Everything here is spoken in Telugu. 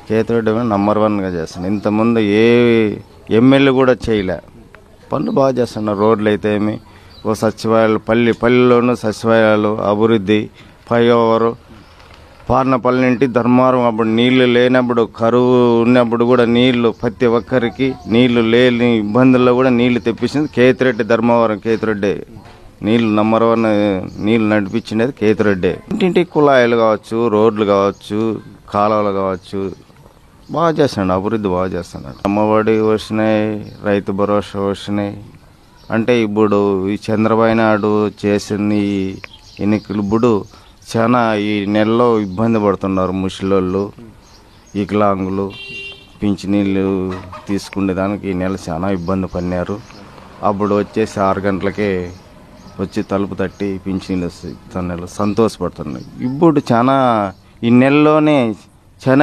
కేతిరెడ్డి నంబర్ 1గా చేస్తున్నాడు. ఇంతకుముందు ఏ ఎమ్మెల్యే కూడా చేయలే. పనులు బాగా చేస్తున్నారు. రోడ్లు అయితే ఏమి, ఓ సచివాలయాలు పల్లెల్లోనూ సచివాలయాలు అభివృద్ధి, ఫ్లైఓవరు, పార్నపల్లి నుండి ధర్మారం. అప్పుడు నీళ్లు లేనప్పుడు, కరువు ఉన్నప్పుడు కూడా నీళ్లు ప్రతి ఒక్కరికి నీళ్లు లేని ఇబ్బందుల్లో కూడా నీళ్లు తెప్పించింది కేతిరెడ్డి. ధర్మవరం కేతిరెడ్డి నీళ్లు నంబర్ 1 నీళ్లు నడిపించినది కేతిరెడ్డి. ఇంటింటికి కుళాయిలు కావచ్చు, రోడ్లు కావచ్చు, కాలువలు కావచ్చు, బాగా చేస్తున్నాడు. అభివృద్ధి బాగా చేస్తున్నాడు. అమ్మఒడి వచ్చినాయి, రైతు భరోసా వచ్చినాయి. అంటే ఇప్పుడు ఈ చంద్రబాబు నాయుడు చేసిన ఈ ఎన్నికలు ఇప్పుడు చాలా ఈ నెలలో ఇబ్బంది పడుతున్నారు. ముసలోళ్ళు, వికలాంగులు పింఛనీళ్ళు తీసుకునే దానికి ఈ నెల చాలా ఇబ్బంది పడినారు. అప్పుడు వచ్చేసి 6 గంటలకే వచ్చి తలుపు తట్టి పింఛనీళ్ళు వస్తాయి, సంతోషపడుతున్నాయి. ఇప్పుడు చాలా ఈ నెలలోనే చాలా